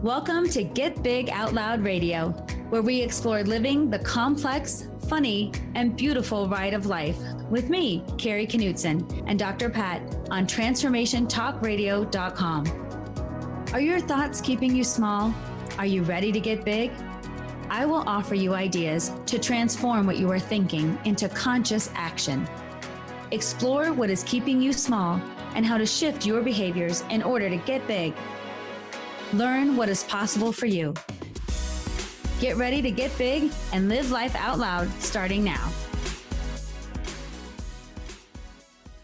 Welcome to Get Big Out Loud Radio, where we explore living the complex, funny, and beautiful ride of life with me, Kari Knutson, and Dr. Pat on transformationtalkradio.com. Are your thoughts keeping you small? Are you ready to get big? I will offer you ideas to transform what you are thinking into conscious action. Explore what is keeping you small and how to shift your behaviors in order to get big. Learn what is possible for you. Get ready to get big and live life out loud starting now.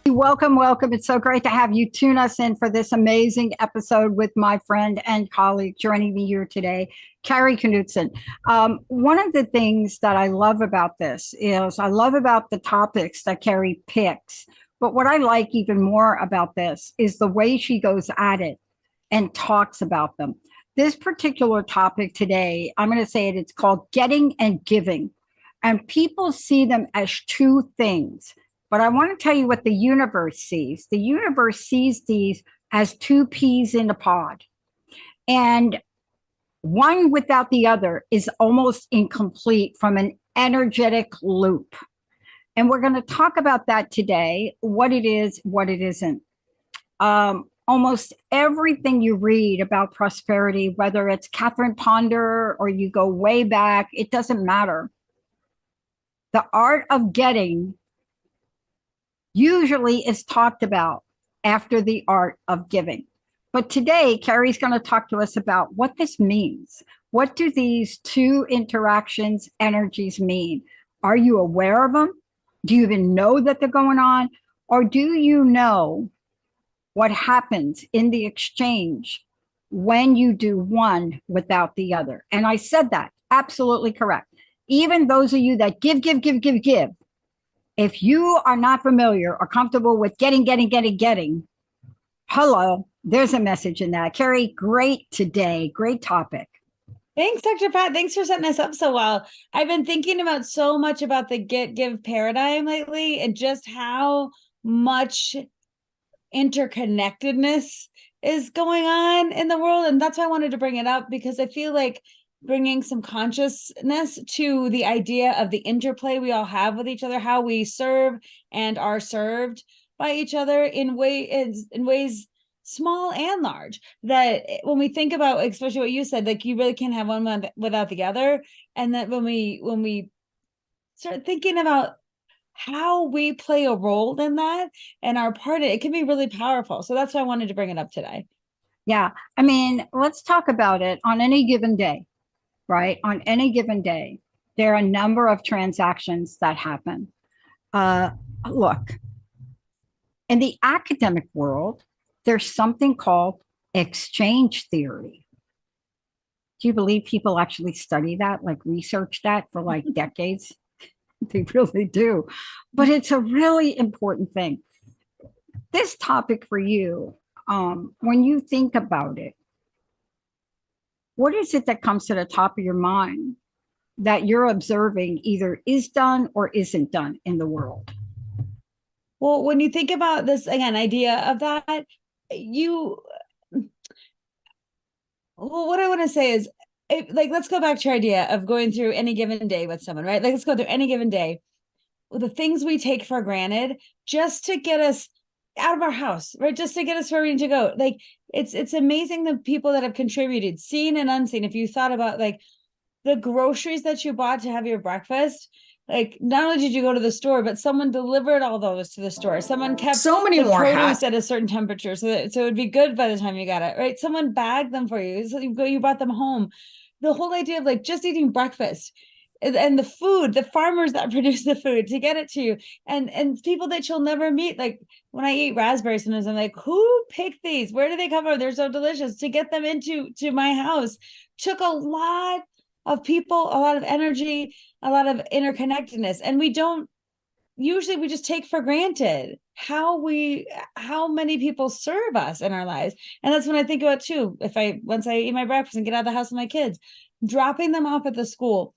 Welcome, welcome. It's so great to have you tune us in for this amazing episode with my friend and colleague joining me here today, Kari Knutson. One of the things that I love about this is I love about the topics that Kari picks. But what I like even more about this is the way she goes at it and talks about them. This particular topic today, I'm going to say it, it's called getting and giving. And people see them as two things. But I want to tell you what the universe sees. The universe sees these as two peas in a pod. And one without the other is almost incomplete from an energetic loop. And we're going to talk about that today, what it is, what it isn't. Almost everything you read about prosperity, whether it's Catherine Ponder or you go way back, it doesn't matter. The art of getting usually is talked about after the art of giving. But today, Kari's going to talk to us about what this means. What do these two interactions, energies mean? Are you aware of them? Do you even know that they're going on? Or do you know what happens in the exchange when you do one without the other? And I said that, absolutely correct. Even those of you that give, if you are not familiar or comfortable with getting, hello, there's a message in that. Kari, great today, great topic. Thanks, Dr. Pat. Thanks for setting us up so well. I've been thinking about so much about the get-give paradigm lately and just how much interconnectedness is going on in the world. And that's why I wanted to bring it up, because I feel like bringing some consciousness to the idea of the interplay we all have with each other, how we serve and are served by each other in ways small and large, that when we think about, especially what you said, like you really can't have one without the other. And that when we start thinking about how we play a role in that and our part, it can be really powerful. So that's why I wanted to bring it up today. Yeah. I mean, let's talk about it on any given day, right? On any given day, there are a number of transactions that happen. Look, in the academic world, there's something called exchange theory. Do you believe people actually study that, like research that for like decades? They really do. But it's a really important thing. This topic for you, when you think about it, what is it that comes to the top of your mind that you're observing either is done or isn't done in the world? Well, when you think about this, again, idea of that, what I want to say is, let's go back to your idea of going through any given day with someone, right? Like, let's go through any given day. Well, the things we take for granted just to get us out of our house, right? Just to get us where we need to go. Like, it's amazing the people that have contributed, seen and unseen. If you thought about like the groceries that you bought to have your breakfast, like not only did you go to the store, but someone delivered all those to the store. Someone kept so many more produce at a certain temperature so it would be good by the time you got it, right? Someone bagged them for you. So you brought them home. The whole idea of like just eating breakfast and the food, the farmers that produce the food to get it to you, and people that you'll never meet. Like when I eat raspberries, sometimes I'm like, who picked these? Where do they come from? They're so delicious. To get them into my house took a lot of people, a lot of energy, a lot of interconnectedness. And we just take for granted how many people serve us in our lives. And that's when I think about too, once I eat my breakfast and get out of the house with my kids, dropping them off at the school,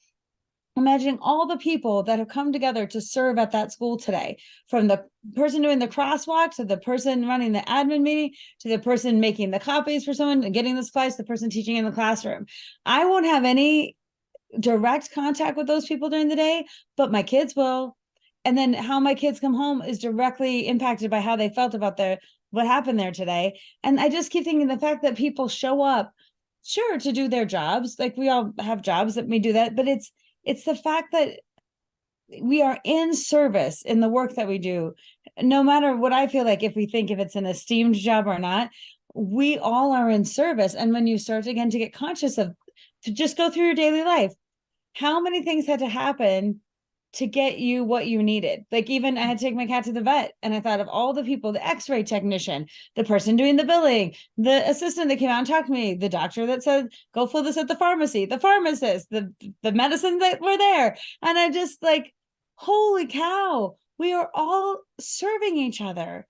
imagining all the people that have come together to serve at that school today, from the person doing the crosswalk to the person running the admin meeting to the person making the copies for someone and getting the supplies, the person teaching in the classroom. I won't have any direct contact with those people during the day, but my kids will. And then how my kids come home is directly impacted by how they felt about what happened there today. And I just keep thinking the fact that people show up, sure, to do their jobs, like we all have jobs that may do that, but it's the fact that we are in service in the work that we do, no matter what I feel like, if it's an esteemed job or not, we all are in service. And when you start again to get conscious of, to just go through your daily life, how many things had to happen to get you what you needed? Like, even I had to take my cat to the vet, and I thought of all the people, the x-ray technician, the person doing the billing, the assistant that came out and talked to me, the doctor that said, go fill this at the pharmacy, the pharmacist, the medicine that were there. And I just like, holy cow, we are all serving each other.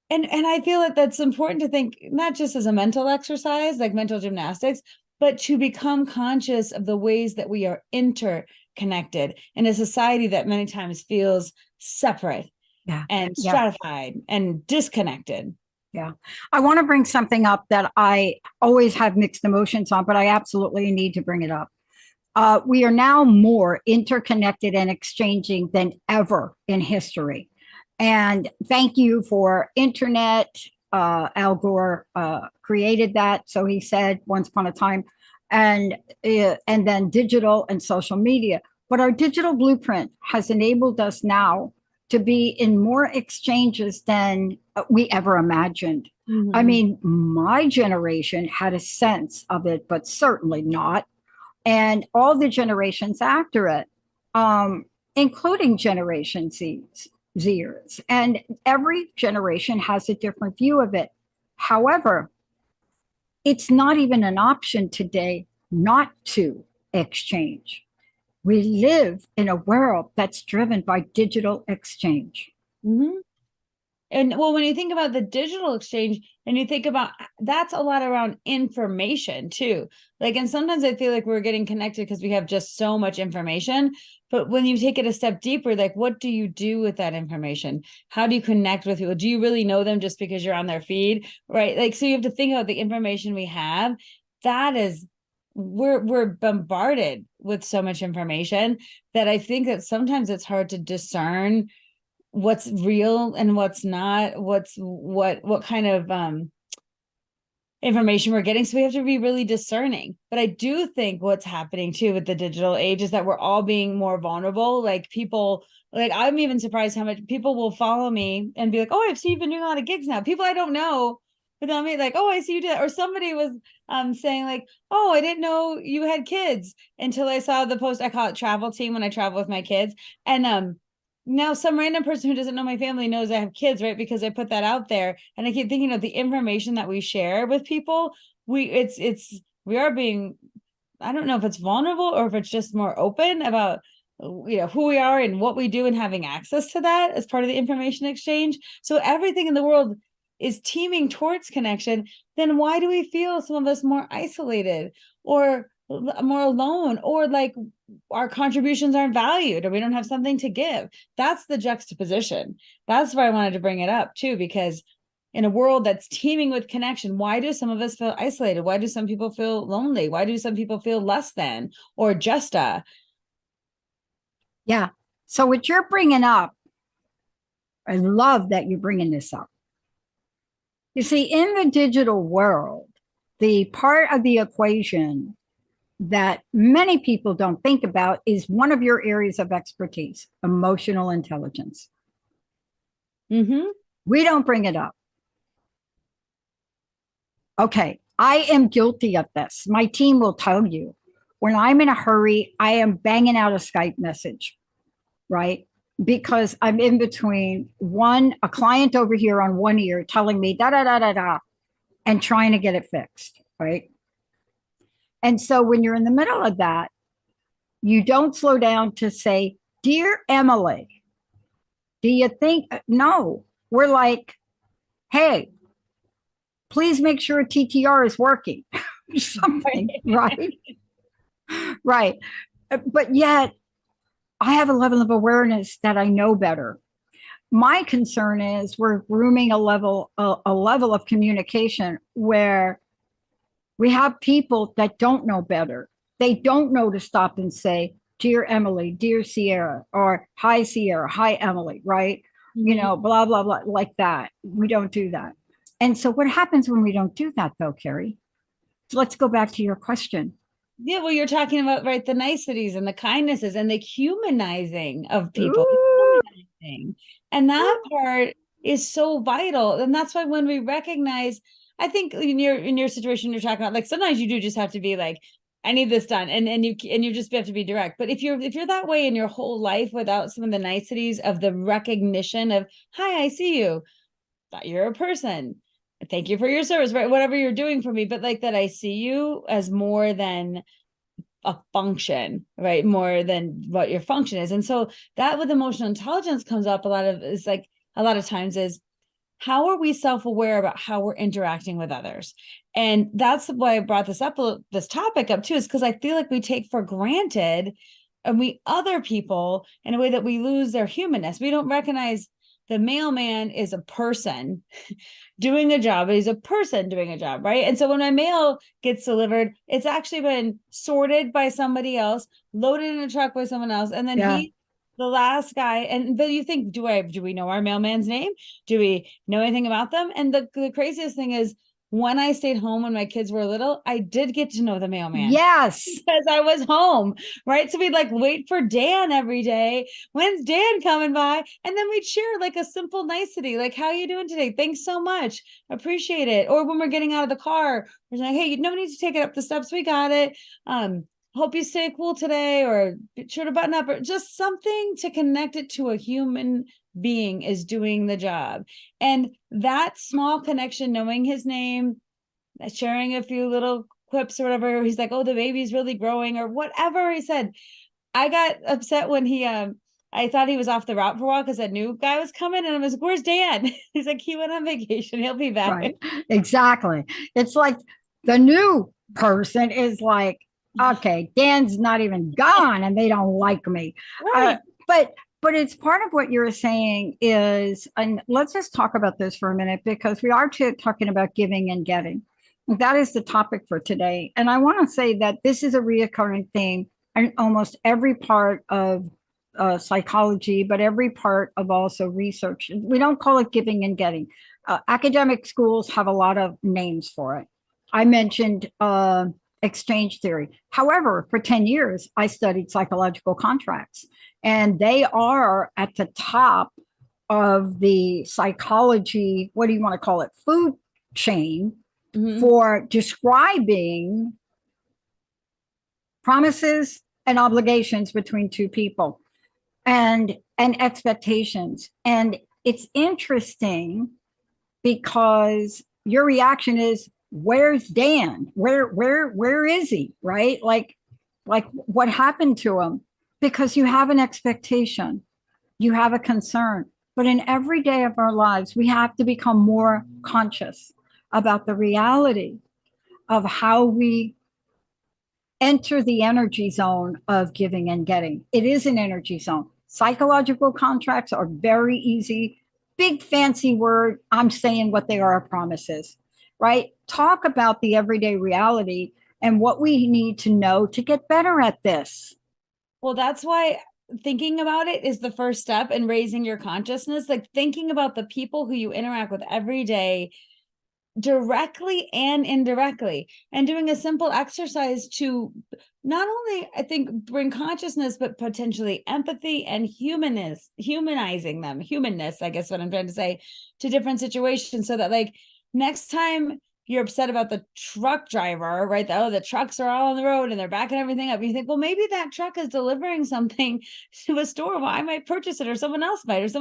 And I feel that that's important to think, not just as a mental exercise, like mental gymnastics, but to become conscious of the ways that we are interconnected in a society that many times feels separate and stratified and disconnected. Yeah. I want to bring something up that I always have mixed emotions on, but I absolutely need to bring it up. We are now more interconnected and exchanging than ever in history. And thank you for internet. Al Gore created that, so he said, once upon a time, and then digital and social media. But our digital blueprint has enabled us now to be in more exchanges than we ever imagined. Mm-hmm. I mean, my generation had a sense of it, but certainly not. And all the generations after it, including Generation Zers, and every generation has a different view of it. However, it's not even an option today not to exchange. We live in a world that's driven by digital exchange. Mm-hmm. And well, when you think about the digital exchange and you think about, that's a lot around information too. Like, and sometimes I feel like we're getting connected because we have just so much information. But when you take it a step deeper, like, what do you do with that information? How do you connect with people? Do you really know them just because you're on their feed? Right. Like, so you have to think about the information we have. That is, we're bombarded with so much information that I think that sometimes it's hard to discern what's real and what's not, what kind of information we're getting. So we have to be really discerning. But I do think what's happening too with the digital age is that we're all being more vulnerable. Like, people, like, I'm even surprised how much people will follow me and be like, oh, I've seen you've been doing a lot of gigs now. People I don't know, but they'll be like, oh, I see you did. Or somebody was saying like, oh, I didn't know you had kids until I saw the post. I call it travel team when I travel with my kids. And now some random person who doesn't know my family knows I have kids, right? Because I put that out there. And I keep thinking of the information that we share with people. We are being, I don't know if it's vulnerable or if it's just more open about, you know, who we are and what we do, and having access to that as part of the information exchange. So everything in the world is teaming towards connection. Then why do we feel, some of us, more isolated or more alone, or like our contributions aren't valued, or we don't have something to give? That's the juxtaposition. That's why I wanted to bring it up too, because in a world that's teeming with connection, why do some of us feel isolated? Why do some people feel lonely? Why do some people feel less than, or just Yeah. So what you're bringing up, I love that you're bringing this up. You see, in the digital world, the part of the equation that many people don't think about is one of your areas of expertise, emotional intelligence. Mm-hmm. We don't bring it up. Okay, I am guilty of this. My team will tell you, when I'm in a hurry, I am banging out a Skype message, right? Because I'm in between a client over here on one ear telling me da da da da da, and trying to get it fixed, right? And so when you're in the middle of that, you don't slow down to say, dear Emily, do you think? No, we're like, hey, please make sure TTR is working. Something, right? Right. But yet I have a level of awareness that I know better. My concern is we're grooming a level of communication where we have people that don't know better. They don't know to stop and say, "Dear Emily, dear Sierra," or "Hi Sierra, hi Emily," right? You Mhm. know, blah blah blah, like that. We don't do that. And so what happens when we don't do that though, Kari? So let's go back to your question. Yeah, well, you're talking about, right, the niceties and the kindnesses and the humanizing of people. The Ooh, humanizing. And that part is so vital. And that's why when we recognize, I think in your situation you're talking about, like sometimes you do just have to be like, I need this done. And you just have to be direct. But if you're that way in your whole life without some of the niceties of the recognition of, hi, I see you, thought you're a person. Thank you for your service, right? Whatever you're doing for me, but like that I see you as more than a function, right? More than what your function is. And so that with emotional intelligence comes up a lot of times is, how are we self-aware about how we're interacting with others? And that's why I brought this topic up too, is because I feel like we take for granted and we other people in a way that we lose their humanness. We don't recognize the mailman is a person doing a job. He's a person doing a job, right? And so when my mail gets delivered, it's actually been sorted by somebody else, loaded in a truck by someone else, and then yeah. the last guy. And but you think, do we know our mailman's name? Do we know anything about them? And the craziest thing is, when I stayed home when my kids were little, I did get to know the mailman Yes. because I was home, right? So we'd like wait for Dan every day. When's Dan coming by? And then we'd share like a simple nicety, like, how you doing today? Thanks so much. Appreciate it. Or when we're getting out of the car, we're like, hey, no need to take it up the steps. We got it. Hope you stay cool today, or be sure to button up, or just something to connect it to a human being is doing the job. And that small connection, knowing his name, sharing a few little quips or whatever. He's like, oh, the baby's really growing, or whatever he said. I got upset when I thought he was off the route for a while because a new guy was coming, and I was like, where's Dan? He's like, he went on vacation. He'll be back. Right. Exactly. It's like the new person is like, okay, Dan's not even gone and they don't like me. Uh, Right. but but it's part of what you're saying is, and let's just talk about this for a minute because we are talking about giving and getting. That is the topic for today. And I want to say that this is a reoccurring theme in almost every part of psychology, but every part of also research. We don't call it giving and getting. Academic schools have a lot of names for it. I mentioned exchange theory. However, for 10 years, I studied psychological contracts, and they are at the top of the psychology, what do you want to call it, food chain for describing promises and obligations between two people and expectations. And it's interesting because your reaction is, where's Dan? Where is he? Right? Like what happened to him? Because you have an expectation, you have a concern. But in every day of our lives, we have to become more conscious about the reality of how we enter the energy zone of giving and getting. It is an energy zone. Psychological contracts are very easy. Big fancy word. I'm saying what they are, promises, right? Talk about the everyday reality and what we need to know to get better at this. Well, that's why thinking about it is the first step in raising your consciousness. Like thinking about the people who you interact with every day, directly and indirectly, and doing a simple exercise to not only, I think, bring consciousness, but potentially empathy and humanizing them, humanness, I guess what I'm trying to say, to different situations, so that like next time you're upset about the truck driver, right? Oh, the trucks are all on the road and they're backing everything up. You think, well, maybe that truck is delivering something to a store. Well, I might purchase it, or someone else might, or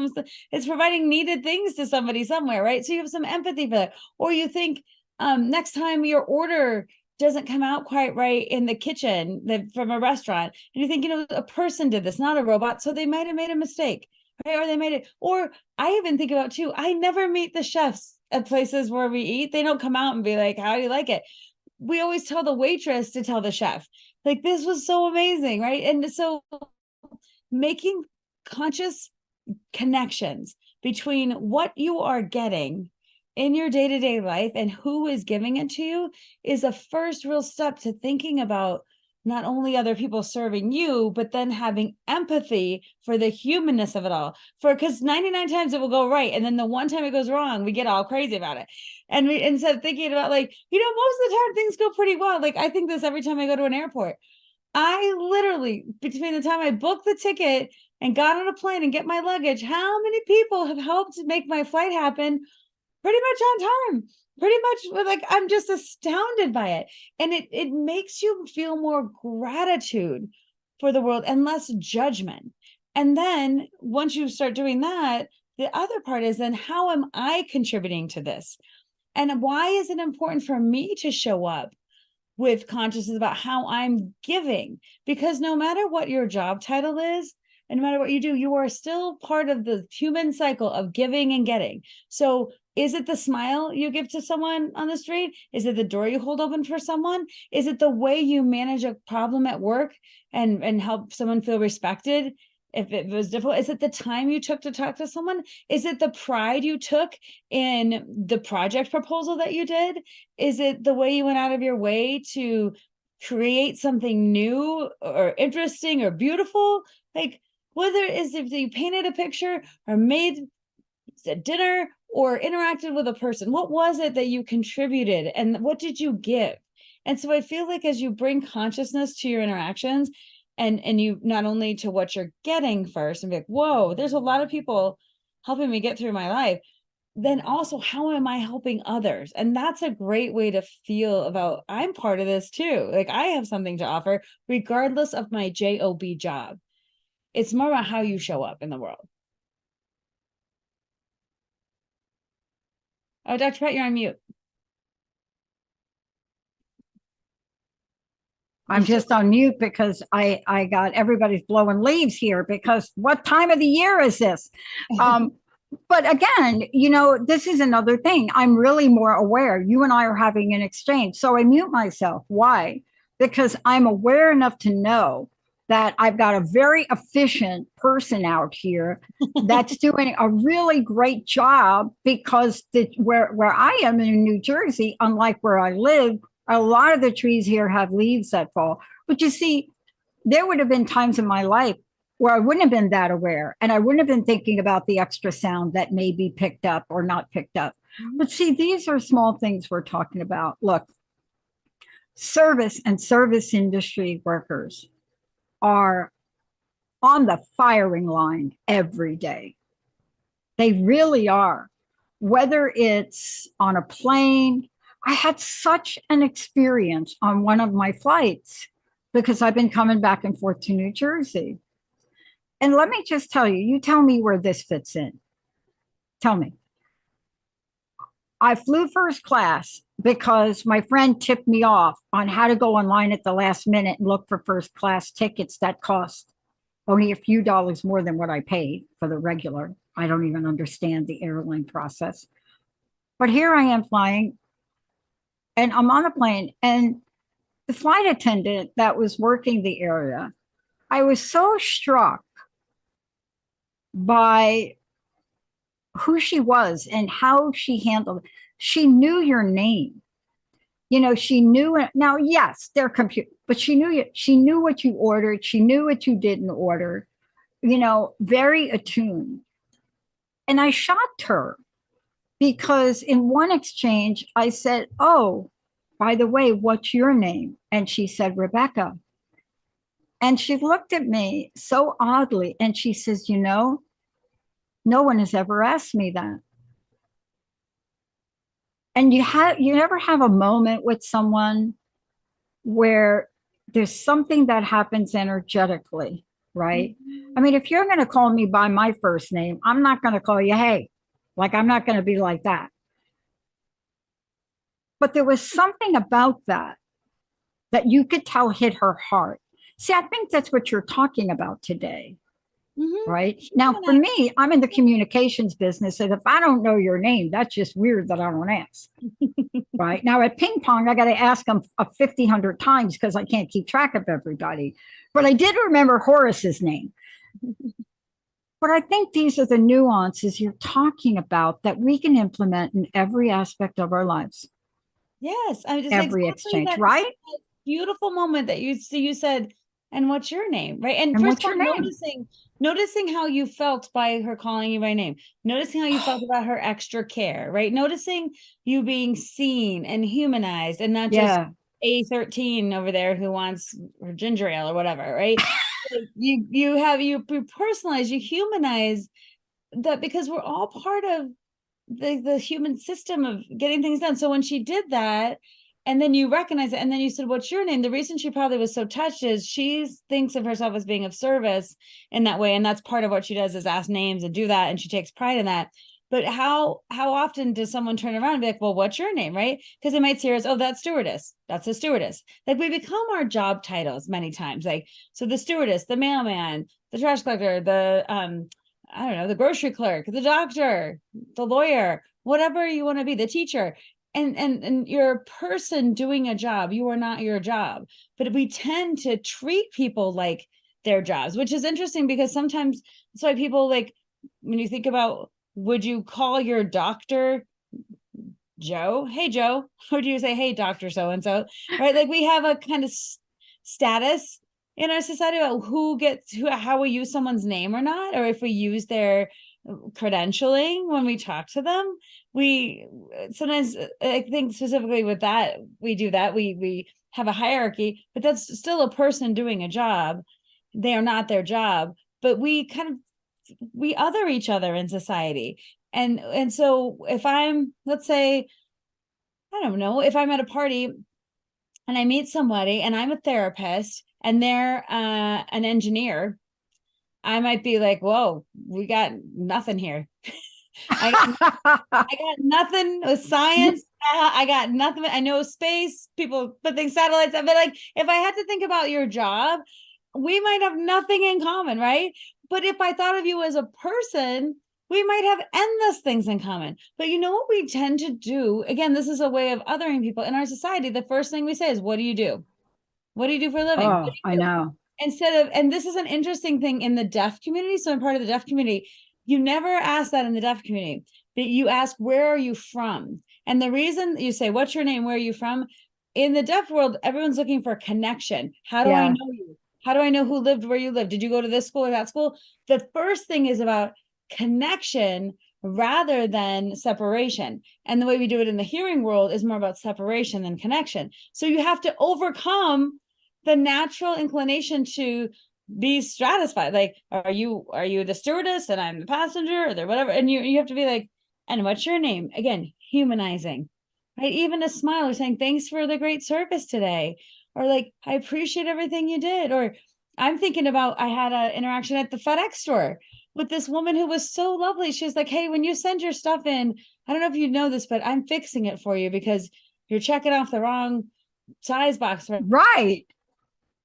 it's providing needed things to somebody somewhere, right? So you have some empathy for that. Or you think, next time your order doesn't come out quite right in the kitchen from a restaurant, and you think, a person did this, not a robot, so they might have made a mistake, right? Or they made it. Or I even think about too, I never meet the chefs at places where we eat. They don't come out and be like, how do you like it? We always tell the waitress to tell the chef, like, this was so amazing, right? And so making conscious connections between what you are getting in your day-to-day life and who is giving it to you is a first real step to thinking about not only other people serving you, but then having empathy for the humanness of it all. Because 99 times it will go right, and then the one time it goes wrong, we get all crazy about it. And we, instead of thinking about like, most of the time things go pretty well. Like I think this every time I go to an airport. I literally, between the time I booked the ticket and got on a plane and get my luggage, how many people have helped make my flight happen pretty much on time? Pretty much, like, I'm just astounded by it. And it makes you feel more gratitude for the world and less judgment. And then once you start doing that, the other part is then how am I contributing to this? And why is it important for me to show up with consciousness about how I'm giving? Because no matter what your job title is, and no matter what you do, you are still part of the human cycle of giving and getting. So is it the smile you give to someone on the street? Is it the door you hold open for someone? Is it the way you manage a problem at work and help someone feel respected if it was difficult? Is it the time you took to talk to someone? Is it the pride you took in the project proposal that you did? Is it the way you went out of your way to create something new or interesting or beautiful? Like, whether it is if you painted a picture or made a dinner or interacted with a person, what was it that you contributed and what did you give? And so I feel like as you bring consciousness to your interactions and you not only to what you're getting first and be like, whoa, there's a lot of people helping me get through my life, then also how am I helping others? And that's a great way to feel about I'm part of this too. Like I have something to offer regardless of my job job. It's more about how you show up in the world. Oh, Dr. Pat, you're on mute. I'm just on mute because I got everybody's blowing leaves here because what time of the year is this? But again, this is another thing. I'm really more aware. You and I are having an exchange. So I mute myself. Why? Because I'm aware enough to know that I've got a very efficient person out here that's doing a really great job because where I am in New Jersey, unlike where I live, a lot of the trees here have leaves that fall. But you see, there would have been times in my life where I wouldn't have been that aware and I wouldn't have been thinking about the extra sound that may be picked up or not picked up. But see, these are small things we're talking about. Look, service and service industry workers are on the firing line every day. They really are. Whether it's on a plane, I had such an experience on one of my flights because I've been coming back and forth to New Jersey. And let me just tell you, you tell me where this fits in. Tell me. I flew first class because my friend tipped me off on how to go online at the last minute and look for first class tickets that cost only a few dollars more than what I paid for the regular. I don't even understand the airline process. But here I am flying and I'm on a plane and the flight attendant that was working the area, I was so struck by who she was and how she handled it. She knew your name. She knew it. Now, yes, they're computer, but she knew you. She knew what you ordered. She knew what you didn't order, very attuned. And I shocked her because in one exchange, I said, oh, by the way, what's your name? And she said, Rebecca. And she looked at me so oddly and she says, no one has ever asked me that. And you never have a moment with someone where there's something that happens energetically, right? Mm-hmm. I mean, if you're going to call me by my first name, I'm not going to call you, hey, like I'm not going to be like that. But there was something about that you could tell hit her heart. See, I think that's what you're talking about today. Mm-hmm. Right now, for me, I'm in the communications business. And if I don't know your name, that's just weird that I don't ask. Right now at ping pong, I got to ask them 100 times because I can't keep track of everybody. But I did remember Horace's name. But I think these are the nuances you're talking about that we can implement in every aspect of our lives, Yes, I mean, it's every exactly exchange, that right? beautiful moment that you said, and what's your name, right? And And first what's of all, your name? noticing how you felt by her calling you by name, noticing how you felt about her extra care, right? Noticing you being seen and humanized, and not just Yeah. A13 over there who wants her ginger ale or whatever, right? You personalize, you humanize that, because we're all part of the human system of getting things done. So when she did that, and then you recognize it, and then you said, what's your name? The reason she probably was so touched is she thinks of herself as being of service in that way. And that's part of what she does, is ask names and do that. And she takes pride in that. But how often does someone turn around and be like, well, what's your name? Right? Because they might see her as, oh, that's stewardess. That's a stewardess. Like, we become our job titles many times. Like, so the stewardess, the mailman, the trash collector, the I don't know, the grocery clerk, the doctor, the lawyer, whatever you want to be, the teacher. And you're a person doing a job. You are not your job. But we tend to treat people like their jobs, which is interesting, because sometimes that's why people, like, when you think about, would you call your doctor Joe? Hey, Joe. Or do you say, hey, Dr. So and so? Right? Like, we have a kind of status in our society about who gets who, how we use someone's name or not, or if we use their credentialing when we talk to them. We sometimes, I think specifically with that, we do that. We have a hierarchy, but that's still a person doing a job. They are not their job, but we kind of, we other each other in society. And so if I'm, let's say, I don't know, if I'm at a party and I meet somebody and I'm a therapist and they're an engineer, I might be like, whoa, we got nothing here. I got, I got nothing with science. I got nothing. I know space, people put things, satellites. But like, if I had to think about your job, we might have nothing in common, right? But if I thought of you as a person, we might have endless things in common. But you know what we tend to do? Again, this is a way of othering people in our society. The first thing we say is, what do you do? What do you do for a living? What Oh, do I you do? know. Instead of, and this is an interesting thing in the deaf community. So I'm part of the deaf community. You never ask that in the deaf community, but you ask, where are you from? And the reason you say, what's your name? Where are you from? In the deaf world, everyone's looking for connection. How do I Yeah. know you? How do I know who lived where you lived? Did you go to this school or that school? The first thing is about connection rather than separation. And the way we do it in the hearing world is more about separation than connection. So you have to overcome the natural inclination to be stratified. Like, are you the stewardess and I'm the passenger, or whatever? And you have to be like, and what's your name? Again, humanizing, right? Even a smile, or saying thanks for the great service today, or like, I appreciate everything you did. Or I'm thinking about, I had an interaction at the FedEx store with this woman who was so lovely. She was like, hey, when you send your stuff in, I don't know if you know this, but I'm fixing it for you because you're checking off the wrong size box, Right.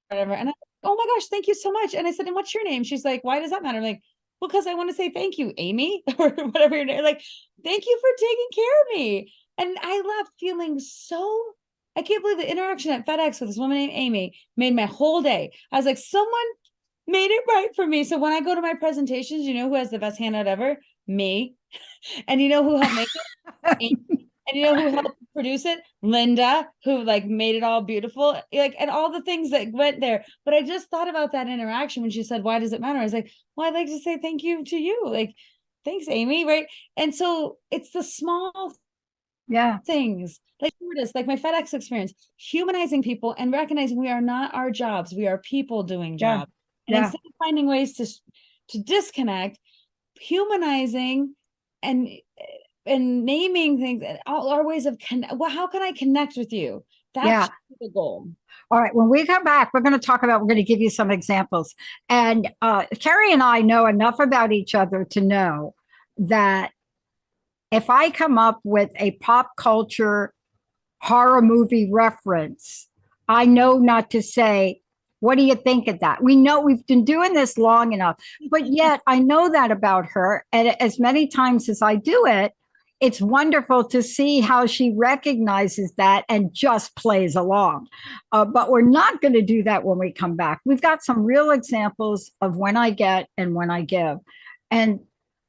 whatever. And I, oh my gosh, thank you so much. And I said, and what's your name? She's like, why does that matter? I'm like, well, because I want to say thank you, Amy, or whatever your name. Like, thank you for taking care of me. And I left feeling so, I can't believe the interaction at FedEx with this woman named Amy made my whole day. I was like, someone made it right for me. So when I go to my presentations, you know who has the best handout ever? Me. And you know who helped make it? Amy. And you know who helped produce it? Linda, who like made it all beautiful, like, and all the things that went there. But I just thought about that interaction when she said, why does it matter? I was like, well, I'd like to say thank you to you. Like, thanks, Amy. Right. And so it's the small Yeah. things, like this, like my FedEx experience, humanizing people and recognizing we are not our jobs. We are people doing Yeah. jobs. And Yeah. instead of finding ways to disconnect, humanizing and naming things, and all our ways of well, how can I connect with you? That's Yeah. the goal. All right. When we come back, we're going to talk about, we're going to give you some examples. And Kari and I know enough about each other to know that if I come up with a pop culture horror movie reference, I know not to say, what do you think of that? We know we've been doing this long enough, but yet I know that about her. And as many times as I do it, it's wonderful to see how she recognizes that and just plays along. But we're not going to do that when we come back. We've got some real examples of when I get and when I give. And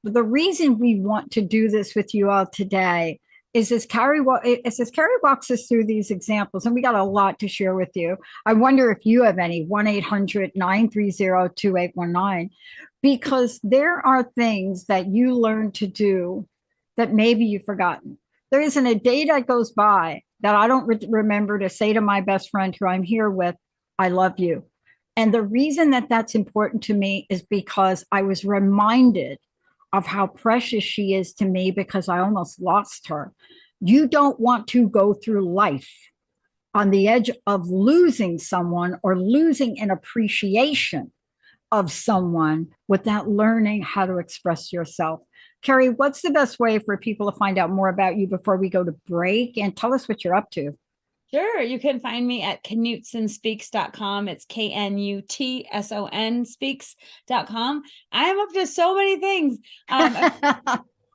the reason we want to do this with you all today is as Kari walks us through these examples, and we got a lot to share with you. I wonder if you have any. 1-800-930-2819, because there are things that you learn to do that maybe you've forgotten. There isn't a day that goes by that I don't remember to say to my best friend who I'm here with, I love you. And the reason that that's important to me is because I was reminded of how precious she is to me because I almost lost her. You don't want to go through life on the edge of losing someone or losing an appreciation of someone without learning how to express yourself. Kari, what's the best way for people to find out more about you before we go to break? And tell us what you're up to. Sure. You can find me at knutsonspeaks.com. It's KNUTSON speaks.com. I am up to so many things.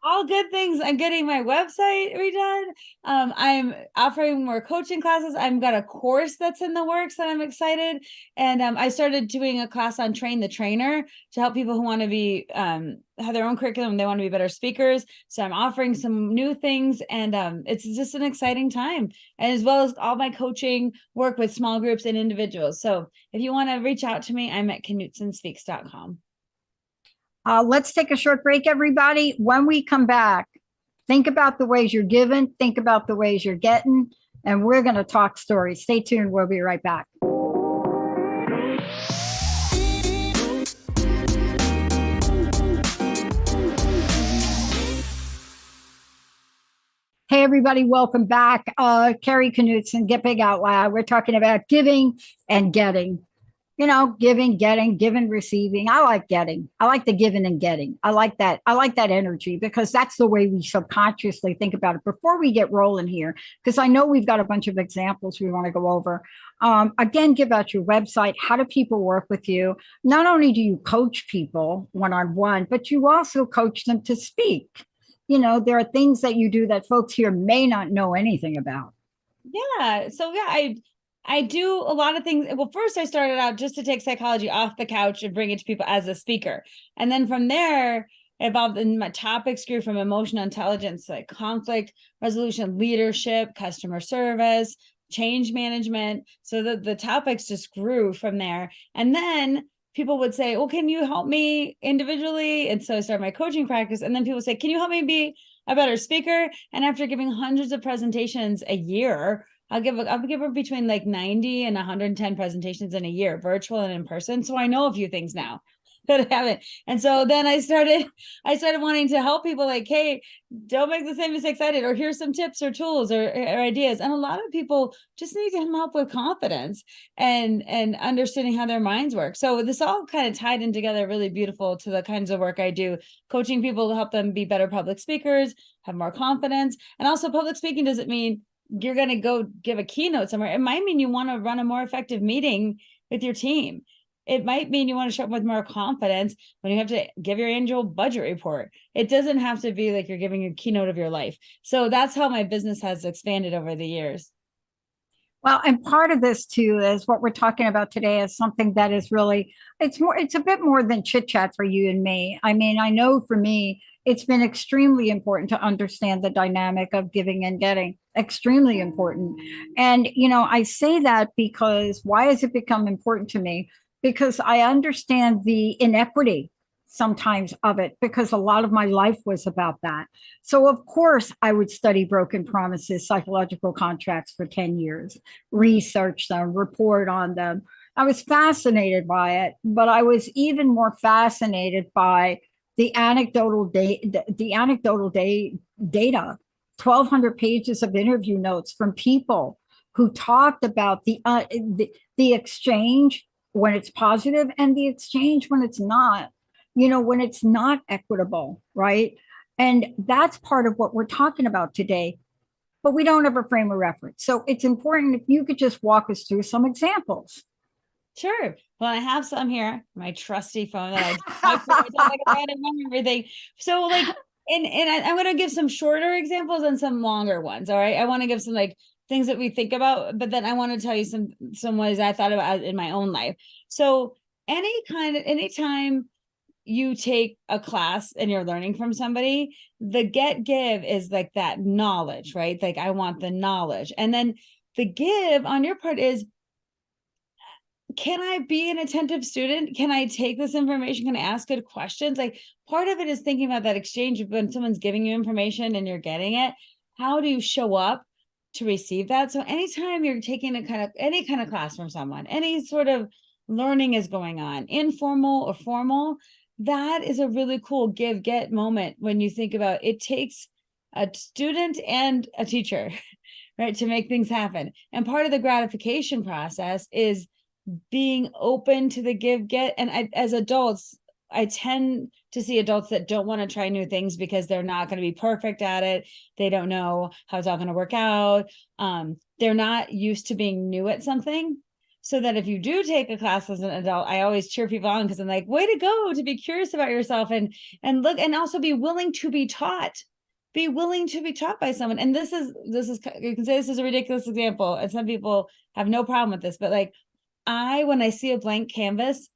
All good things. I'm getting my website redone. I'm offering more coaching classes. I've got a course that's in the works that I'm excited. And I started doing a class on Train the Trainer to help people who want to be, have their own curriculum. They want to be better speakers. So I'm offering some new things, and it's just an exciting time. And as well as all my coaching work with small groups and individuals. So if you want to reach out to me, I'm at knutsonspeaks.com. Let's take a short break, everybody. When we come back, think about the ways you're giving, think about the ways you're getting, and we're going to talk stories. Stay tuned. We'll be right back. Hey, everybody, welcome back. Kari Knutson, Get Big Out Loud. We're talking about giving and getting. You know, giving, getting, giving, receiving. I like getting. I like the giving and getting. I like that. I like that energy because that's the way we subconsciously think about it before we get rolling here. Because I know we've got a bunch of examples we want to go over. Again, give out your website. How do people work with you? Not only do you coach people one-on-one, but you also coach them to speak. You know, there are things that you do that folks here may not know anything about. Yeah. So yeah, I do a lot of things. Well, first I started out just to take psychology off the couch and bring it to people as a speaker. And then from there, it evolved, and my topics grew from emotional intelligence, like conflict resolution, leadership, customer service, change management. So the topics just grew from there. And then people would say, well, can you help me individually? And so I started my coaching practice. And then people say, can you help me be a better speaker? And after giving hundreds of presentations a year, I'll give her between like 90 and 110 presentations in a year, virtual and in person. So I know a few things now that I haven't. And so then I started wanting to help people like, hey, don't make the same mistakes I did, or here's some tips or tools or ideas. And a lot of people just need to help with confidence and understanding how their minds work. So this all kind of tied in together really beautiful to the kinds of work I do, coaching people to help them be better public speakers, have more confidence. And also public speaking doesn't mean you're going to go give a keynote somewhere. It might mean you want to run a more effective meeting with your team. It might mean you want to show up with more confidence when you have to give your annual budget report. It doesn't have to be like you're giving a keynote of your life. So that's how my business has expanded over the years. Well, and part of this too is what we're talking about today is something that is really, it's a bit more than chit chat for you and me. I mean, I know for me, it's been extremely important to understand the dynamic of giving and getting, extremely important. And, you know, I say that because why has it become important to me? Because I understand the inequity sometimes of it, because a lot of my life was about that. So of course I would study broken promises, psychological contracts for 10 years, research them, report on them. I was fascinated by it, but I was even more fascinated by the anecdotal data, 1,200 pages of interview notes from people who talked about the exchange when it's positive and the exchange when it's not, you know, when it's not equitable, right? And that's part of what we're talking about today, but we don't have a frame of reference. So it's important if you could just walk us through some examples. Sure. Well, I have some here, my trusty phone that I like to remember everything. So like I'm going to give some shorter examples and some longer ones. All right. I want to give some like things that we think about, but then I want to tell you some ways I thought about in my own life. So anytime you take a class and you're learning from somebody, the give is like that knowledge, right? Like I want the knowledge. And then the give on your part is, can I be an attentive student? Can I take this information? Can I ask good questions? Like part of it is thinking about that exchange when someone's giving you information and you're getting it. How do you show up to receive that? So anytime you're taking any kind of class from someone, any sort of learning is going on, informal or formal, that is a really cool give-get moment when you think about it. Takes a student and a teacher, right, to make things happen. And part of the gratification process is being open to the give-get. And as adults, I tend to see adults that don't want to try new things because they're not going to be perfect at it. They don't know how it's all going to work out. They're not used to being new at something. So that if you do take a class as an adult, I always cheer people on because I'm like, way to go to be curious about yourself and look, and also be willing to be taught. Be willing to be taught by someone. And this is you can say this is a ridiculous example, and some people have no problem with this, but like when I see a blank canvas,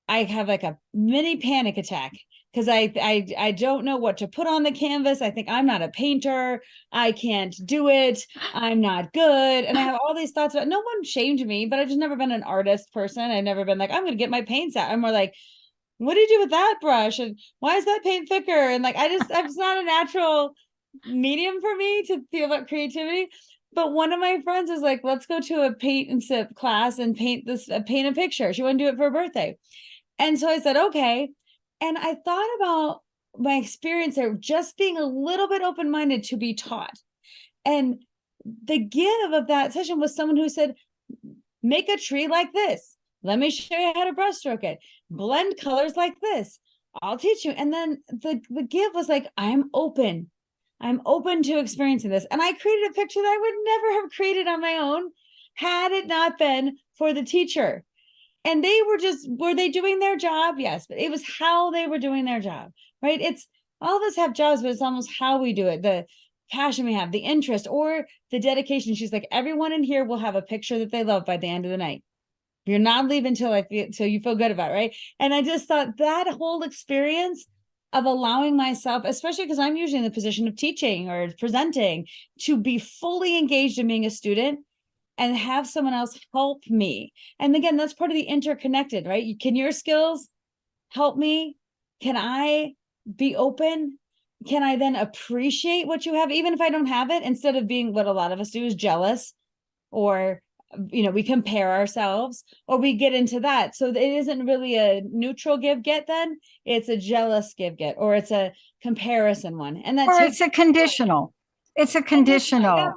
I have like a mini panic attack because I don't know what to put on the canvas. I think I'm not a painter. I can't do it. I'm not good. And I have all these thoughts about, no one shamed me, but I've just never been an artist person. I've never been like, I'm going to get my paints out. I'm more like, what do you do with that brush? And why is that paint thicker? And like, it's not a natural medium for me to feel about creativity. But one of my friends was like, let's go to a paint and sip class and paint a picture. She wanted to do it for her birthday. And so I said, okay. And I thought about my experience there, just being a little bit open-minded to be taught. And the give of that session was someone who said, make a tree like this. Let me show you how to brush stroke it. Blend colors like this. I'll teach you. And then the give was like, I'm open. I'm open to experiencing this. And I created a picture that I would never have created on my own had it not been for the teacher. And they were they doing their job? Yes, but it was how they were doing their job, right? It's all of us have jobs, but it's almost how we do it, the passion we have, the interest or the dedication. She's like, everyone in here will have a picture that they love by the end of the night. You're not leaving till you feel good about it, right? And I just thought that whole experience of allowing myself, especially because I'm usually in the position of teaching or presenting, to be fully engaged in being a student and have someone else help me. And again, that's part of the interconnected, right? Can your skills help me? Can I be open? Can I then appreciate what you have, even if I don't have it, instead of being what a lot of us do is jealous, or, we compare ourselves, or we get into that. So it isn't really a neutral give-get then. It's a jealous give-get, or it's a comparison one. And it's a conditional. It's a conditional,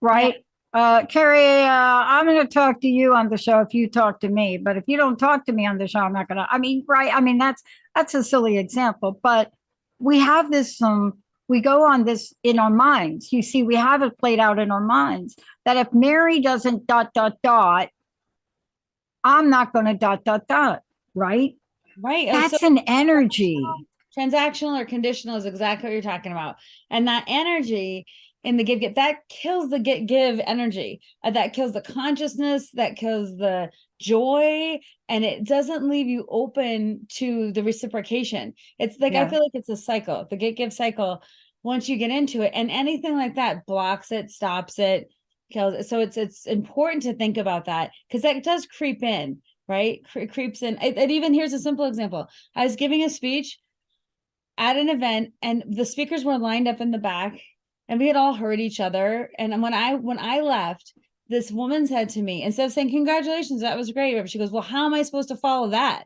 right? Yeah. Kari, I'm going to talk to you on the show if you talk to me, but if you don't talk to me on the show, I'm not going to, right. That's a silly example, but we have this, we go on this in our minds. You see, we have it played out in our minds that if Mary doesn't ... I'm not going to ... right? Right. That's an energy. Transactional or conditional is exactly what you're talking about. And that energy in the give-get, that kills the give energy. That kills the consciousness, that kills the joy, and it doesn't leave you open to the reciprocation. It's like, I feel like it's a cycle, the give cycle. Once you get into it, and anything like that blocks it, stops it, kills it. So it's important to think about that, because that does creep in, right? Creeps in. It even, here's a simple example. I was giving a speech at an event, and the speakers were lined up in the back, and we had all heard each other. And when I left, this woman said to me, instead of saying, congratulations, that was great, she goes, well, how am I supposed to follow that?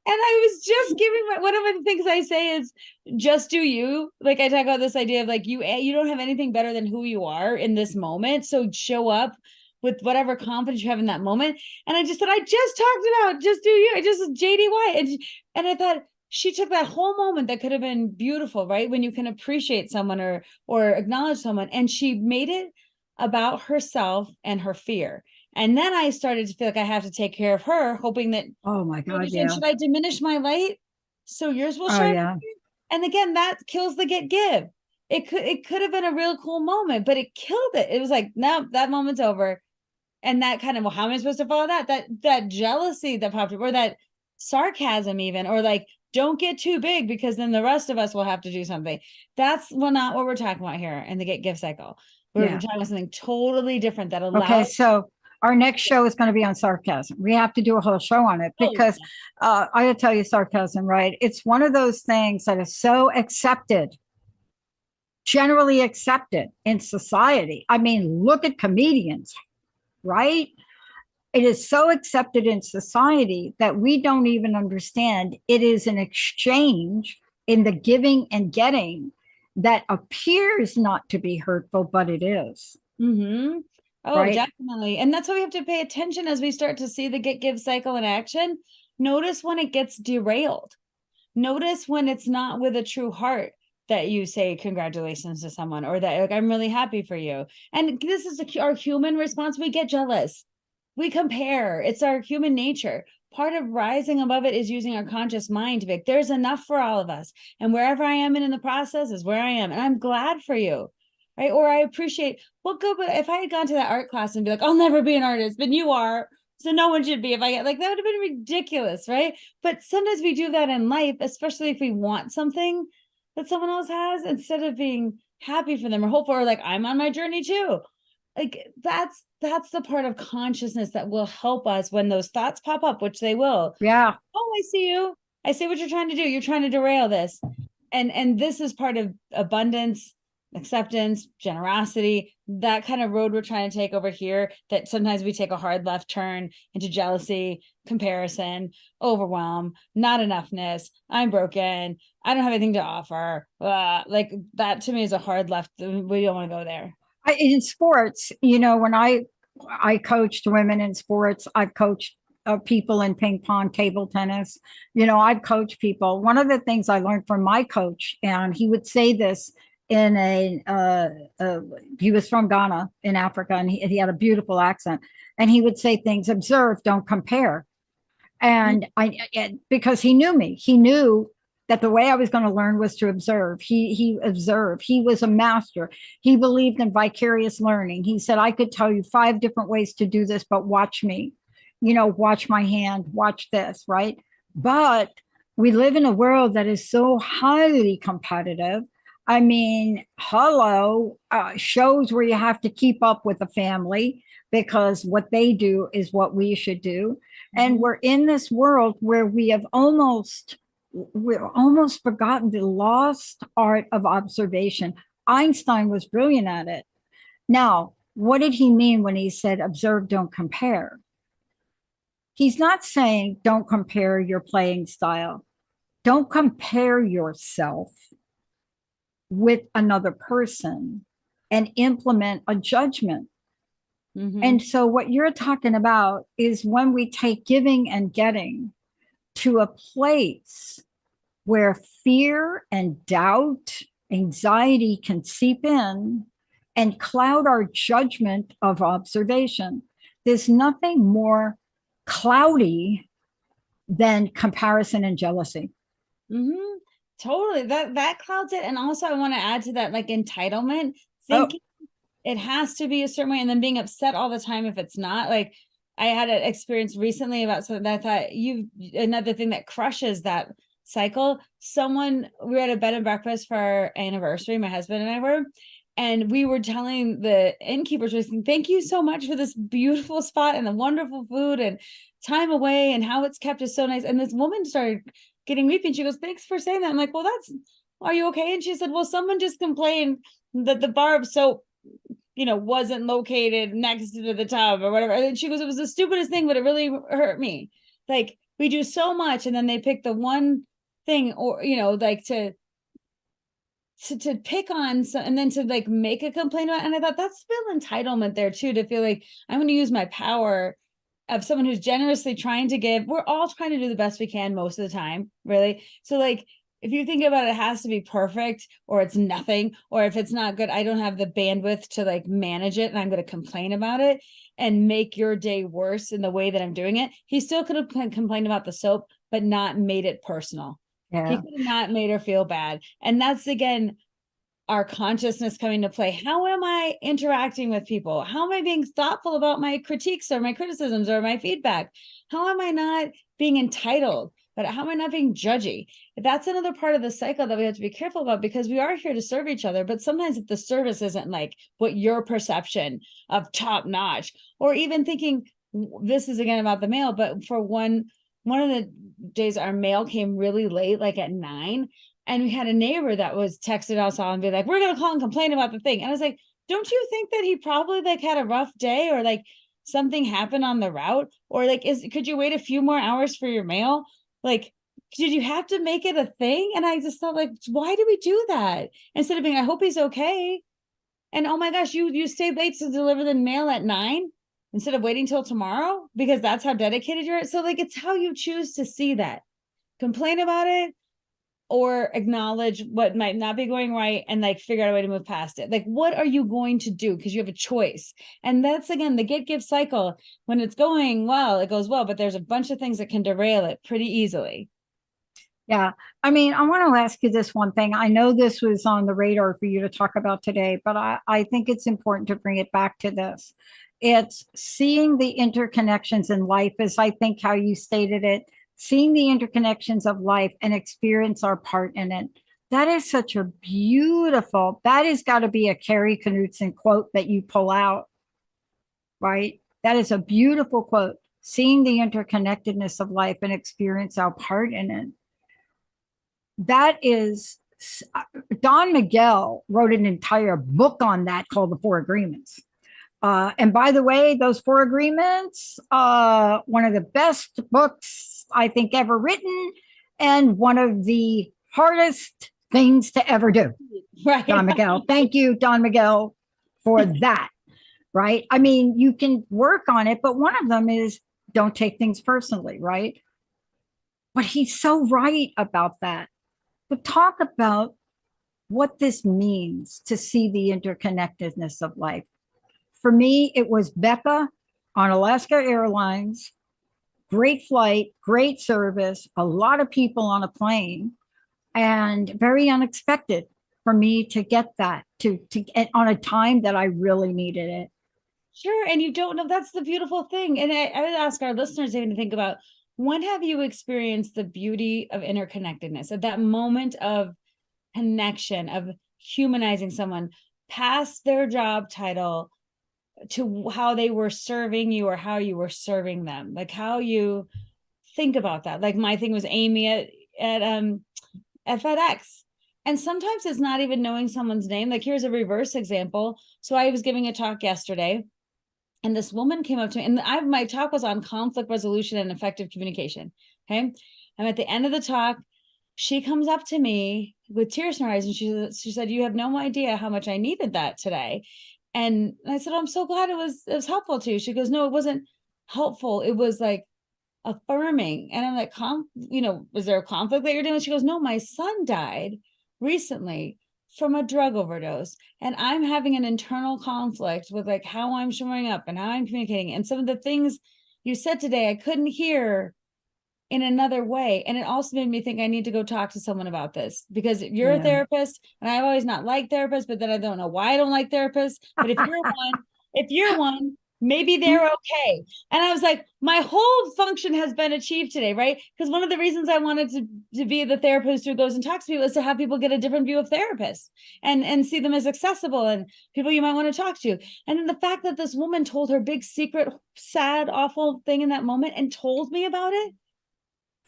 And I was just giving one of the things I say is just do you. Like I talk about this idea of like, you don't have anything better than who you are in this moment. So show up with whatever confidence you have in that moment. And I just said, I just talked about just do you. I just JDY. And I thought, she took that whole moment that could have been beautiful, right? When you can appreciate someone or acknowledge someone. And she made it about herself and her fear. And then I started to feel like I have to take care of her, hoping that, oh my God, should I diminish my light so yours will shine? Yeah. And again, that kills the get give. It could have been a real cool moment, but it killed it. It was like, no, that moment's over. And that kind of, well, how am I supposed to follow that? That jealousy that popped up, or that sarcasm even, or like, don't get too big because then the rest of us will have to do something. That's not what we're talking about here in the get give cycle. We're talking about something totally different that allows. Okay, so our next show is going to be on sarcasm. We have to do a whole show on it because I gotta tell you, sarcasm, right? It's one of those things that is so accepted, generally accepted in society. I mean, look at comedians, right? It is so accepted in society that we don't even understand it is an exchange in the giving and getting that appears not to be hurtful, but it is. Mm-hmm. Oh, right? Definitely. And that's why we have to pay attention as we start to see the get give cycle in action. Notice when it gets derailed. Notice when it's not with a true heart that you say congratulations to someone, or that, like, I'm really happy for you. And this is our human response. We get jealous. We compare. It's our human nature. Part of rising above it is using our conscious mind to be like, there's enough for all of us. And wherever I am in the process is where I am. And I'm glad for you. Right. Or I appreciate, well, good. But if I had gone to that art class and be like, I'll never be an artist, but you are. So no one should be. If I get, like, that would have been ridiculous. Right. But sometimes we do that in life, especially if we want something that someone else has, instead of being happy for them or hopeful, or like, I'm on my journey too. Like, that's the part of consciousness that will help us when those thoughts pop up, which they will. Yeah. Oh, I see you. I see what you're trying to do. You're trying to derail this. And this is part of abundance, acceptance, generosity, that kind of road we're trying to take over here, that sometimes we take a hard left turn into jealousy, comparison, overwhelm, not enough-ness, I'm broken, I don't have anything to offer. Like, that to me is a hard left. We don't want to go there. In sports, when I coached women in sports, I've coached people in ping pong, table tennis. I've coached people. One of the things I learned from my coach, and he would say this in he was from Ghana in Africa, and he had a beautiful accent, and he would say things: observe, don't compare. And because he knew me, he knew that the way I was going to learn was to observe. He observed. He was a master. He believed in vicarious learning. He said, I could tell you 5 different ways to do this, but watch me, watch my hand, watch this, right? But we live in a world that is so highly competitive. I mean, hello, shows where you have to keep up with the family because what they do is what we should do. And we're in this world where we're almost forgotten the lost art of observation. Einstein was brilliant at it. Now, what did he mean when he said, observe, don't compare? He's not saying don't compare your playing style. Don't compare yourself with another person and implement a judgment. Mm-hmm. And so what you're talking about is when we take giving and getting to a place where fear and doubt, anxiety can seep in and cloud our judgment of observation. There's nothing more cloudy than comparison and jealousy. Mm-hmm. Totally. That clouds it. And also I want to add to that, like, entitlement, thinking it has to be a certain way, and then being upset all the time if it's not. Like, I had an experience recently about something that I thought another thing that crushes that cycle. We were at a bed and breakfast for our anniversary, my husband and I were, and we were telling the innkeepers, thank you so much for this beautiful spot and the wonderful food and time away, and how it's kept us so nice. And this woman started getting weepy, and she goes, thanks for saying that. I'm like, well, are you okay? And she said, well, someone just complained that the bar of soap, wasn't located next to the tub or whatever. And she goes, it was the stupidest thing, but it really hurt me. Like, we do so much, and then they pick the one thing, or, like, to pick on, and then to, like, make a complaint about it. And I thought that's real entitlement there too, to feel like I'm going to use my power of someone who's generously trying to give. We're all trying to do the best we can most of the time, really. So, like, if you think about it, it has to be perfect, or it's nothing, or if it's not good, I don't have the bandwidth to, like, manage it, and I'm going to complain about it and make your day worse in the way that I'm doing it. He still could have complained about the soap, but not made it personal. He Yeah. could have not made her feel bad. And that's, again, our consciousness coming to play. How am I interacting with people? How am I being thoughtful about my critiques or my criticisms or my feedback? How am I not being entitled? But how am I not being judgy? That's another part of the cycle that we have to be careful about, because we are here to serve each other. But sometimes if the service isn't like what your perception of top notch, or even thinking, this is again about the mail, but for one of the days our mail came really late, like at 9, and we had a neighbor that was texted us all and be like, we're going to call and complain about the thing. And I was like, don't you think that he probably like had a rough day, or like something happened on the route, or like, could you wait a few more hours for your mail? Like, did you have to make it a thing? And I just thought, like, why do we do that? Instead of being, I hope he's okay. And oh my gosh, you stayed late to deliver the mail at 9 instead of waiting till tomorrow, because that's how dedicated you're. So like, it's how you choose to see that. Complain about it, or acknowledge what might not be going right and like figure out a way to move past it. Like, what are you going to do? Because you have a choice. And that's, again, the get give cycle. When it's going well, it goes well, but there's a bunch of things that can derail it pretty easily. Yeah. I mean, I want to ask you this one thing. I know this was on the radar for you to talk about today, but I think it's important to bring it back to this. It's seeing the interconnections in life, as I think how you stated it, seeing the interconnections of life and experience our part in it. That is such a beautiful, that has got to be a Kari Knutson quote that you pull out, right? That is a beautiful quote. Seeing the interconnectedness of life and experience our part in it. That is, Don Miguel wrote an entire book on that called The Four Agreements. And by the way, those Four Agreements, one of the best books I think ever written, and one of the hardest things to ever do. Right. Don Miguel. Thank you, Don Miguel, for that. Right. I mean, you can work on it, but one of them is don't take things personally. Right. But he's so right about that. But talk about what this means to see the interconnectedness of life. For me, it was Becca on Alaska Airlines. Great flight, great service, a lot of people on a plane, and very unexpected for me to get that to get on a time that I really needed it. Sure. And you don't know, that's the beautiful thing. And I would ask our listeners even to think about, when have you experienced the beauty of interconnectedness, at that moment of connection, of humanizing someone past their job title to how they were serving you or how you were serving them, like how you think about that. Like my thing was Amy at FedEx. And sometimes it's not even knowing someone's name. Like here's a reverse example. So I was giving a talk yesterday, and this woman came up to me, and my talk was on conflict resolution and effective communication. Okay. And at the end of the talk, she comes up to me with tears in her eyes, and she said, you have no idea how much I needed that today. And I said, oh, I'm so glad it was helpful to you. She goes, no, it wasn't helpful. It was like affirming. And I'm like, was there a conflict that you're doing? She goes, no, my son died recently from a drug overdose, and I'm having an internal conflict with like how I'm showing up and how I'm communicating. And some of the things you said today, I couldn't hear in another way. And it also made me think I need to go talk to someone about this, because you're a therapist, and I've always not liked therapists, but then I don't know why I don't like therapists. But if you're one, maybe they're okay. And I was like, my whole function has been achieved today, right? Because one of the reasons I wanted to be the therapist who goes and talks to people is to have people get a different view of therapists and see them as accessible and people you might want to talk to. And then the fact that this woman told her big secret, sad, awful thing in that moment and told me about it.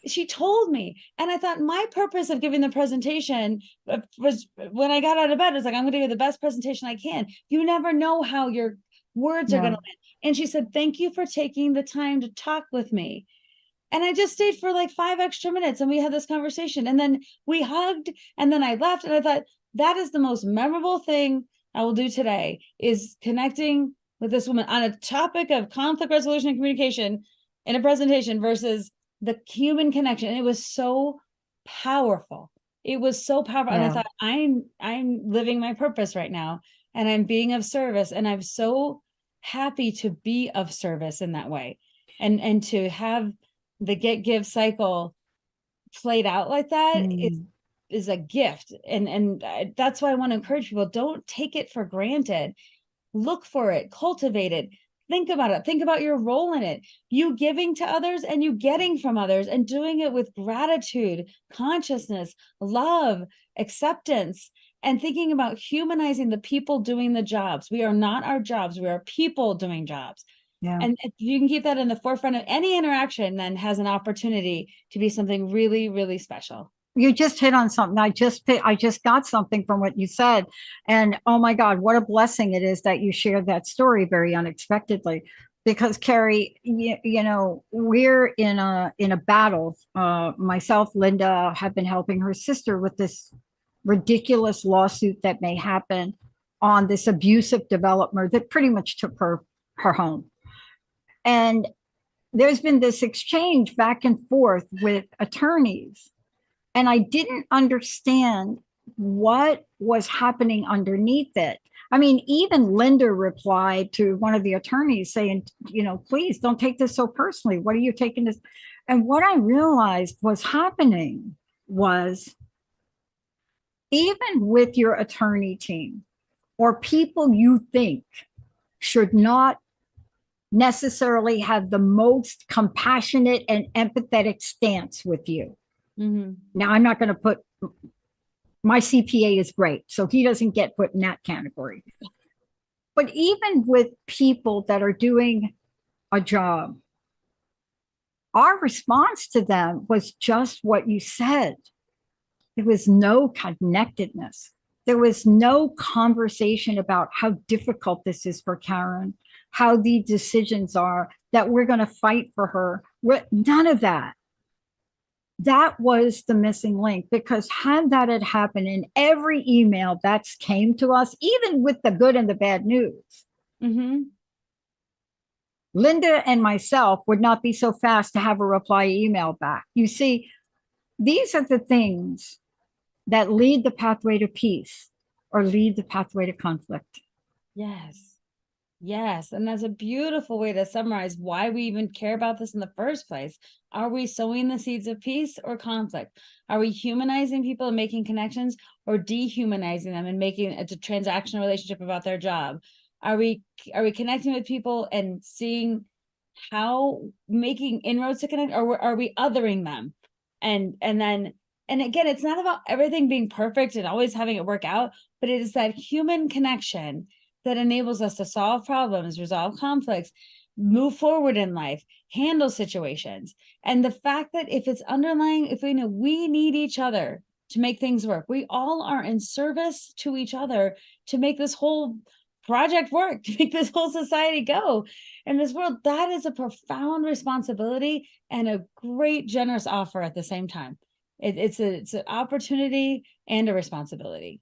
She told me. And I thought my purpose of giving the presentation was, when I got out of bed, it's like, I'm going to give the best presentation I can. You never know how your words are going to land. And she said, thank you for taking the time to talk with me. And I just stayed for like 5 extra minutes, and we had this conversation, and then we hugged, and then I left. And I thought, that is the most memorable thing I will do today, is connecting with this woman on a topic of conflict resolution and communication in a presentation versus the human connection. And it was so powerful. It was so powerful. And I thought, I'm living my purpose right now, and I'm being of service. And I'm so happy to be of service in that way. And to have the get give cycle played out like that Mm. is a gift. And that's why I want to encourage people, don't take it for granted. Look for it, cultivate it, think about it, think about your role in it, you giving to others and you getting from others, and doing it with gratitude, consciousness, love, acceptance, and thinking about humanizing the people doing the jobs. We are not our jobs, we are people doing jobs. Yeah. And if you can keep that in the forefront of any interaction, then has an opportunity to be something really, really special. You just hit on something. I just got something from what you said, and oh my God, what a blessing it is that you shared that story very unexpectedly. Because Kari, you know, we're in a battle. Myself, Linda, have been helping her sister with this ridiculous lawsuit that may happen on this abusive developer that pretty much took her home. And there's been this exchange back and forth with attorneys, and I didn't understand what was happening underneath it. I mean, even Linda replied to one of the attorneys saying, you know, please don't take this so personally. What are you taking this? And what I realized was happening was, even with your attorney team or people you think should not necessarily have the most compassionate and empathetic stance with you. Mm-hmm. Now, I'm not going to put, my CPA is great, so he doesn't get put in that category. But even with people that are doing a job, our response to them was just what you said. There was no connectedness. There was no conversation about how difficult this is for Karen, how the decisions are, that we're going to fight for her. None of that. That was the missing link, because had that had happened in every email that's came to us, even with the good and the bad news, Mm-hmm. Linda and myself would not be so fast to have a reply email back. You see, these are the things that lead the pathway to peace or lead the pathway to conflict. Yes. Yes. And that's a beautiful way to summarize why we even care about this in the first place. Are we sowing the seeds of peace or conflict? Are we humanizing people and making connections, or dehumanizing them and making it a transactional relationship about their job? Are we connecting with people and seeing how making inroads to connect, or are we othering them? And again, it's not about everything being perfect and always having it work out, but it is that human connection that enables us to solve problems, resolve conflicts, move forward in life, handle situations. And the fact that if it's underlying, if we know we need each other to make things work, we all are in service to each other to make this whole project work, to make this whole society go in this world, that is a profound responsibility and a great generous offer at the same time. It's an opportunity and a responsibility.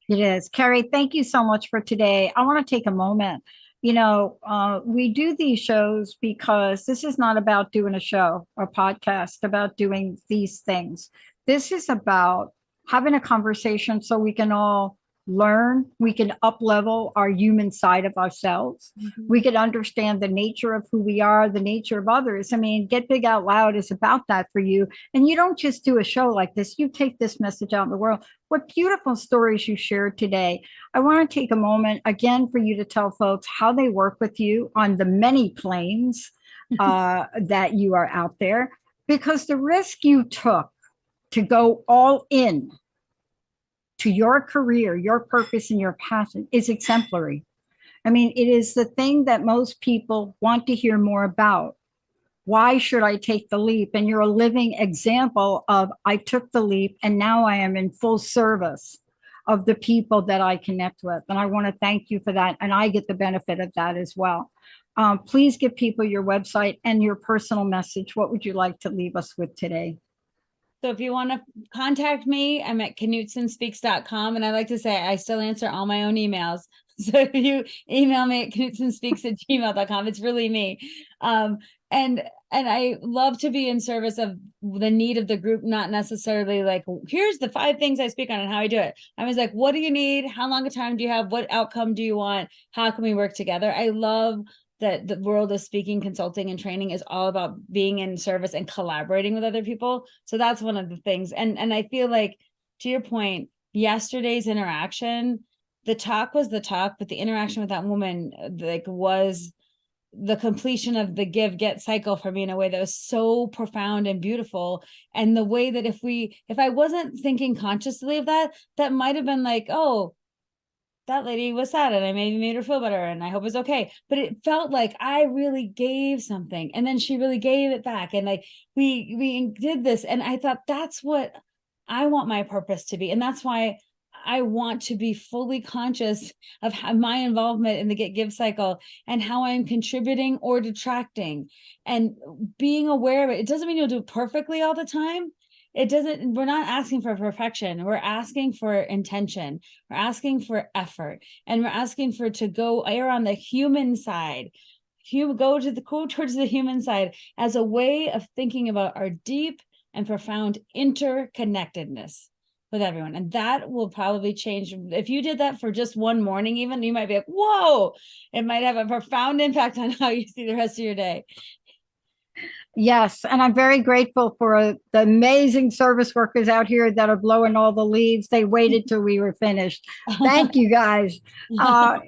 It is. Kari, thank you so much for today. I want to take a moment. You know, we do these shows because this is not about doing a show or podcast about doing these things. This is about having a conversation so we can all learn, we can up level our human side of ourselves. Mm-hmm. We can understand the nature of who we are, the nature of others. I mean, Get Big Out Loud is about that for you. And you don't just do a show like this, you take this message out in the world. What beautiful stories you shared today. I want to take a moment again for you to tell folks how they work with you on the many planes that you are out there, because the risk you took to go all in to your career, your purpose, and your passion is exemplary. I mean, it is the thing that most people want to hear more about. Why should I take the leap? And you're a living example of, I took the leap and now I am in full service of the people that I connect with. And I want to thank you for that. And I get the benefit of that as well. Please give people your website and your personal message. What would you like to leave us with today? So if you want to contact me, I'm at knutsonspeaks.com. And I like to say I still answer all my own emails. So if you email me at knutsonspeaks@gmail.com, it's really me. And I love to be in service of the need of the group, not necessarily like, here's the 5 things I speak on and how I do it. I was like, what do you need? How long a time do you have? What outcome do you want? How can we work together? I love that the world of speaking, consulting, and training is all about being in service and collaborating with other people. So that's one of the things. And I feel like, to your point, yesterday's interaction, the talk was the talk, but the interaction with that woman like was the completion of the give get cycle for me in a way that was so profound and beautiful. And the way that if I wasn't thinking consciously of that, that might have been like, oh, that lady was sad and I maybe made her feel better and I hope it's okay. But it felt like I really gave something and then she really gave it back. And like, we did this. And I thought that's what I want my purpose to be. And that's why I want to be fully conscious of my involvement in the get give cycle and how I'm contributing or detracting and being aware of it. It doesn't mean you'll do it perfectly all the time. We're not asking for perfection. We're asking for intention. We're asking for effort. And we're asking to go err on the human side. Go towards the human side as a way of thinking about our deep and profound interconnectedness with everyone. And that will probably change. If you did that for just one morning, even, you might be like, whoa, it might have a profound impact on how you see the rest of your day. Yes, and I'm very grateful for the amazing service workers out here that are blowing all the leaves. They waited till we were finished. Thank you, guys.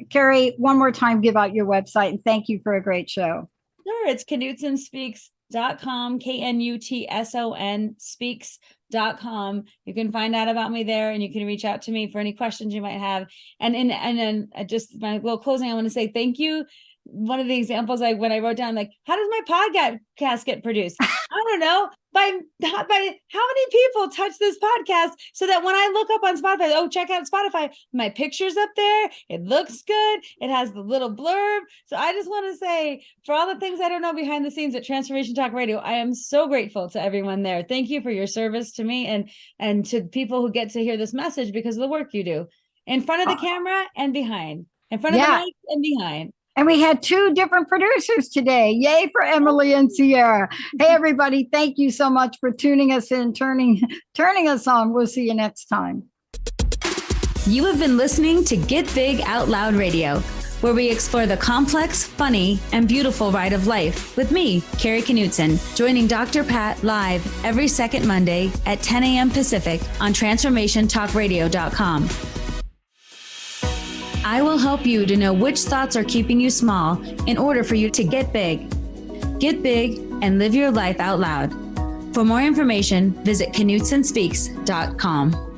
Kari, one more time, give out your website, and thank you for a great show. Sure, it's knutsonspeaks.com, KNUTSON speaks.com. You can find out about me there, and you can reach out to me for any questions you might have. And then just my little closing, I want to say thank you. One of the examples, like when I wrote down, like, how does my podcast get produced? I don't know, by how many people touch this podcast so that when I look up on Spotify, oh, check out Spotify, my picture's up there. It looks good. It has the little blurb. So I just want to say, for all the things I don't know behind the scenes at Transformation Talk Radio, I am so grateful to everyone there. Thank you for your service to me and to people who get to hear this message because of the work you do in front of the camera and behind, in front of the mic and behind. And we had 2 different producers today. Yay for Emily and Sierra. Hey, everybody. Thank you so much for tuning us in, turning us on. We'll see you next time. You have been listening to Get Big Out Loud Radio, where we explore the complex, funny, and beautiful ride of life with me, Kari Knutson, joining Dr. Pat live every second Monday at 10 a.m. Pacific on TransformationTalkRadio.com. I will help you to know which thoughts are keeping you small in order for you to get big. Get big and live your life out loud. For more information, visit KnutsonSpeaks.com.